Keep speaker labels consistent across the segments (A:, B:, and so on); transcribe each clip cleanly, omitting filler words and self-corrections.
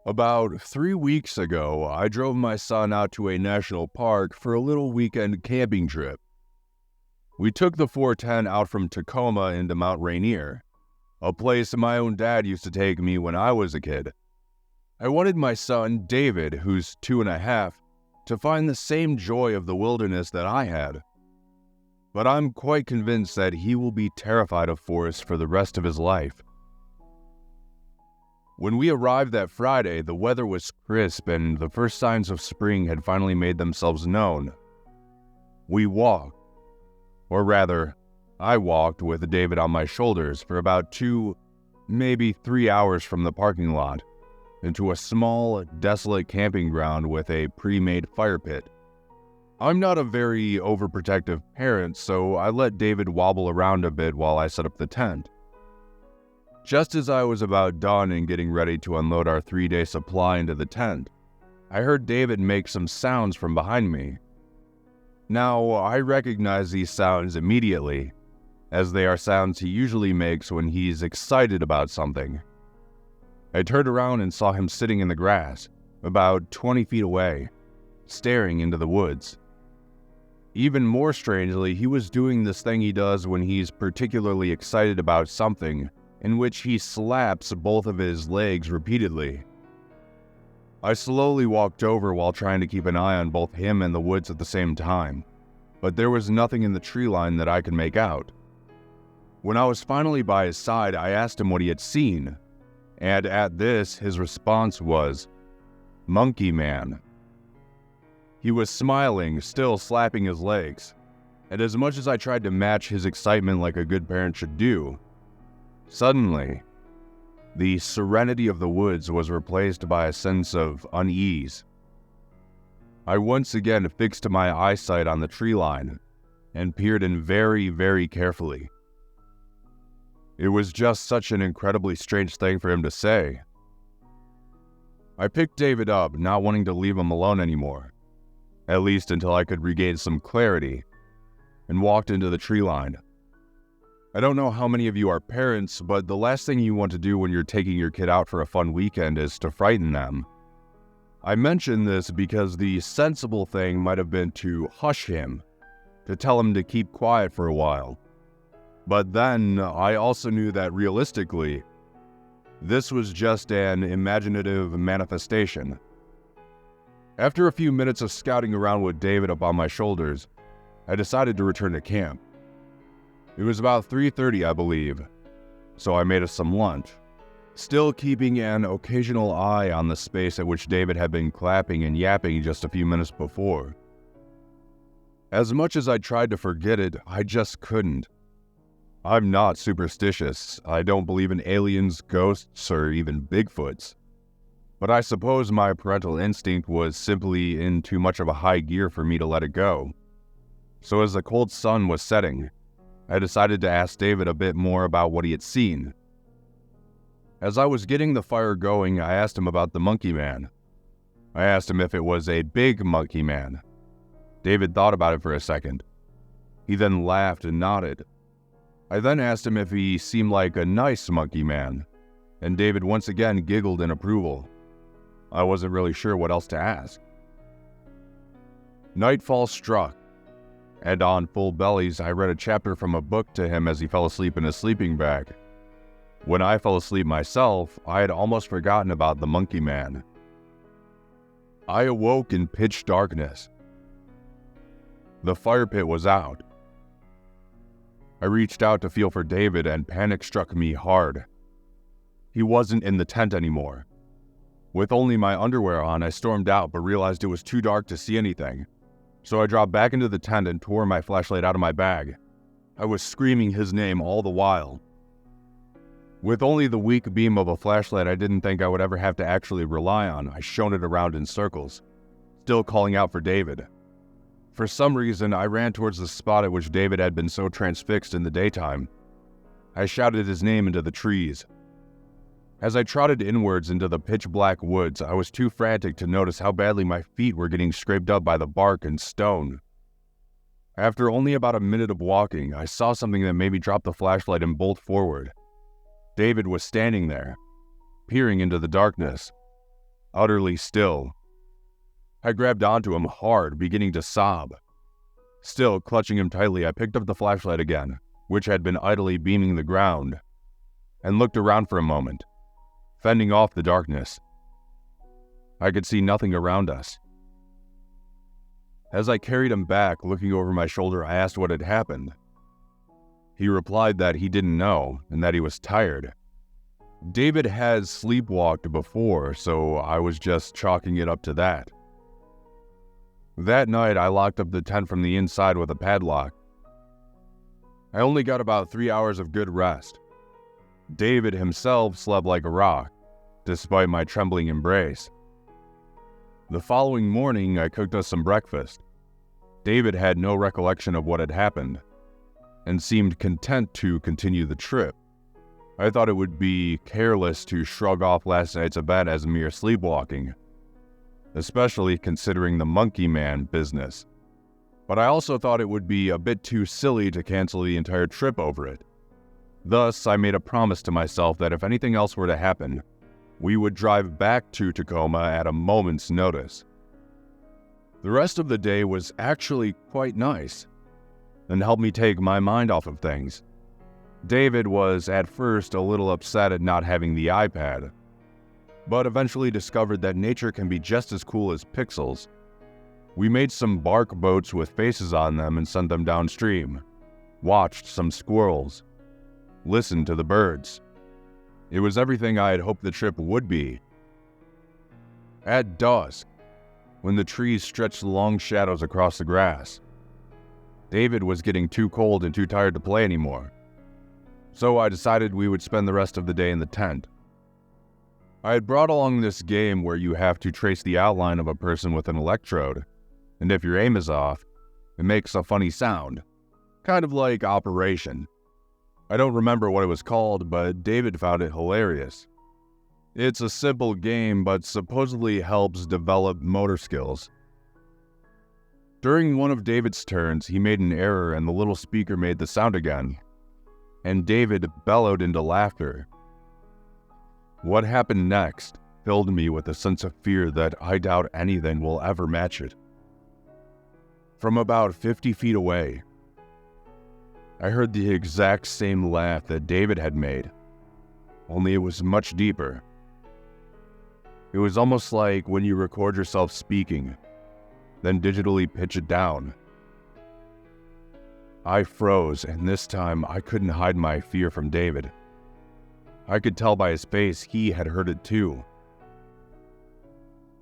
A: About 3 weeks ago, I drove my son out to a national park for a little weekend camping trip. We took the 410 out from Tacoma into Mount Rainier, a place my own dad used to take me when I was a kid. I wanted my son, David, who's 2.5, to find the same joy of the wilderness that I had. But I'm quite convinced that he will be terrified of forests for the rest of his life. When we arrived that Friday, the weather was crisp and the first signs of spring had finally made themselves known. We walked, or rather, I walked with David on my shoulders for about 2, maybe 3 hours from the parking lot, into a small, desolate camping ground with a pre-made fire pit. I'm not a very overprotective parent, so I let David wobble around a bit while I set up the tent. Just as I was about done and getting ready to unload our 3-day supply into the tent, I heard David make some sounds from behind me. Now, I recognize these sounds immediately, as they are sounds he usually makes when he's excited about something. I turned around and saw him sitting in the grass, about 20 feet away, staring into the woods. Even more strangely, he was doing this thing he does when he's particularly excited about something, in which he slaps both of his legs repeatedly. I slowly walked over while trying to keep an eye on both him and the woods at the same time, but there was nothing in the tree line that I could make out. When I was finally by his side, I asked him what he had seen, and at this, his response was, "Monkey Man." He was smiling, still slapping his legs, and as much as I tried to match his excitement like a good parent should do, suddenly, the serenity of the woods was replaced by a sense of unease. I once again fixed my eyesight on the tree line and peered in very, very carefully. It was just such an incredibly strange thing for him to say. I picked David up, not wanting to leave him alone anymore, at least until I could regain some clarity, and walked into the tree line. I don't know how many of you are parents, but the last thing you want to do when you're taking your kid out for a fun weekend is to frighten them. I mention this because the sensible thing might have been to hush him, to tell him to keep quiet for a while. But then, I also knew that realistically, this was just an imaginative manifestation. After a few minutes of scouting around with David up on my shoulders, I decided to return to camp. It was about 3:30, I believe, so I made us some lunch, still keeping an occasional eye on the space at which David had been clapping and yapping just a few minutes before. As much as I tried to forget it, I just couldn't. I'm not superstitious. I don't believe in aliens, ghosts, or even Bigfoots. But I suppose my parental instinct was simply in too much of a high gear for me to let it go. So as the cold sun was setting, I decided to ask David a bit more about what he had seen. As I was getting the fire going, I asked him about the monkey man. I asked him if it was a big monkey man. David thought about it for a second. He then laughed and nodded. I then asked him if he seemed like a nice monkey man, and David once again giggled in approval. I wasn't really sure what else to ask. Nightfall struck, and on full bellies, I read a chapter from a book to him as he fell asleep in his sleeping bag. When I fell asleep myself, I had almost forgotten about the monkey man. I awoke in pitch darkness. The fire pit was out. I reached out to feel for David, and panic struck me hard. He wasn't in the tent anymore. With only my underwear on, I stormed out but realized it was too dark to see anything. So I dropped back into the tent and tore my flashlight out of my bag. I was screaming his name all the while. With only the weak beam of a flashlight I didn't think I would ever have to actually rely on, I shone it around in circles, still calling out for David. For some reason, I ran towards the spot at which David had been so transfixed in the daytime. I shouted his name into the trees. As I trotted inwards into the pitch-black woods, I was too frantic to notice how badly my feet were getting scraped up by the bark and stone. After only about a minute of walking, I saw something that made me drop the flashlight and bolt forward. David was standing there, peering into the darkness. utterly still. I grabbed onto him hard, beginning to sob. Still clutching him tightly, I picked up the flashlight again, which had been idly beaming the ground, and looked around for a moment, fending off the darkness. I could see nothing around us. As I carried him back, looking over my shoulder, I asked what had happened. He replied that he didn't know, and that he was tired. David had sleepwalked before, so I was just chalking it up to that. That night, I locked up the tent from the inside with a padlock. I only got about 3 hours of good rest. David himself slept like a rock, despite my trembling embrace. The following morning, I cooked us some breakfast. David had no recollection of what had happened, and seemed content to continue the trip. I thought it would be careless to shrug off last night's event as mere sleepwalking, especially considering the monkey man business. But I also thought it would be a bit too silly to cancel the entire trip over it. Thus, I made a promise to myself that if anything else were to happen, we would drive back to Tacoma at a moment's notice. The rest of the day was actually quite nice, and helped me take my mind off of things. David was at first a little upset at not having the iPad, but eventually discovered that nature can be just as cool as pixels. We made some bark boats with faces on them and sent them downstream, watched some squirrels, listened to the birds. It was everything I had hoped the trip would be. At dusk, when the trees stretched long shadows across the grass, David was getting too cold and too tired to play anymore, so I decided we would spend the rest of the day in the tent. I had brought along this game where you have to trace the outline of a person with an electrode, and if your aim is off, it makes a funny sound, kind of like Operation. I don't remember what it was called, but David found it hilarious. It's a simple game, but supposedly helps develop motor skills. During one of David's turns, he made an error and the little speaker made the sound again, and David bellowed into laughter. What happened next filled me with a sense of fear that I doubt anything will ever match it. From about 50 feet away, I heard the exact same laugh that David had made, only it was much deeper. It was almost like when you record yourself speaking, then digitally pitch it down. I froze, and this time I couldn't hide my fear from David. I could tell by his face he had heard it too.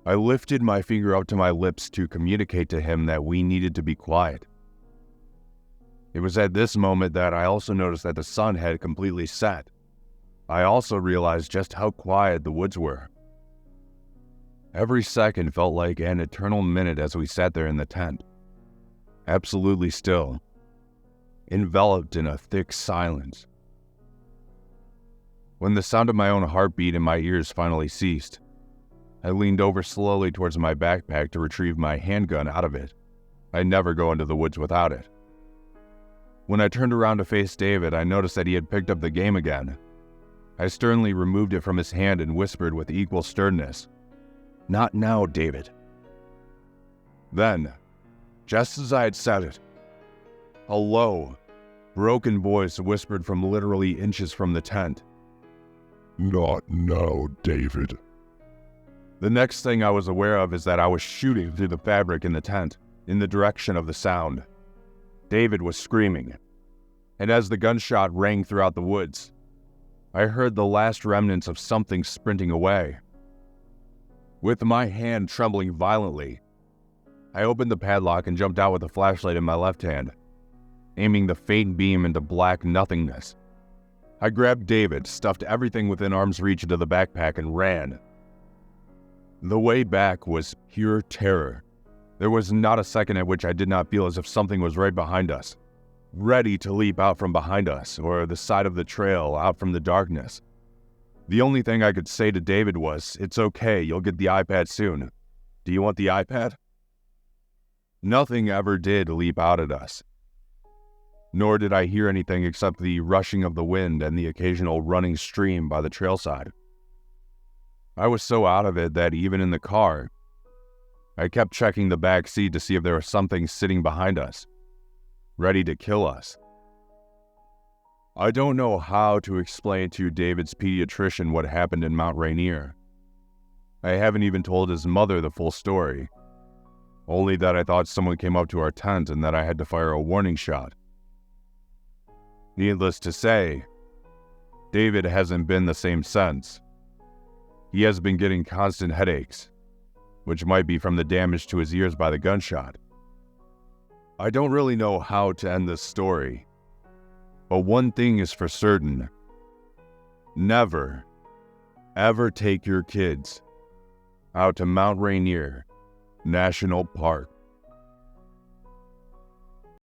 A: I lifted my finger up to my lips to communicate to him that we needed to be quiet. It was at this moment that I also noticed that the sun had completely set. I also realized just how quiet the woods were. Every second felt like an eternal minute as we sat there in the tent, absolutely still, enveloped in a thick silence. When the sound of my own heartbeat in my ears finally ceased, I leaned over slowly towards my backpack to retrieve my handgun out of it. I never go into the woods without it. When I turned around to face David, I noticed that he had picked up the game again. I sternly removed it from his hand and whispered with equal sternness, "Not now, David." Then, just as I had said it, a low, broken voice whispered from literally inches from the tent, "Not now, David." The next thing I was aware of is that I was shooting through the fabric in the tent, in the direction of the sound. David was screaming, and as the gunshot rang throughout the woods, I heard the last remnants of something sprinting away. With my hand trembling violently, I opened the padlock and jumped out with a flashlight in my left hand, aiming the faint beam into black nothingness. I grabbed David, stuffed everything within arm's reach into the backpack, and ran. The way back was pure terror. There was not a second at which I did not feel as if something was right behind us, ready to leap out from behind us, or the side of the trail out from the darkness. The only thing I could say to David was, "It's okay, you'll get the iPad soon. Do you want the iPad?" Nothing ever did leap out at us. Nor did I hear anything except the rushing of the wind and the occasional running stream by the trailside. I was so out of it that even in the car, I kept checking the back seat to see if there was something sitting behind us, ready to kill us. I don't know how to explain to David's pediatrician what happened in Mount Rainier. I haven't even told his mother the full story, only that I thought someone came up to our tent and that I had to fire a warning shot. Needless to say, David hasn't been the same since. He has been getting constant headaches, which might be from the damage to his ears by the gunshot. I don't really know how to end this story, but one thing is for certain. Never, ever take your kids out to Mount Rainier National Park.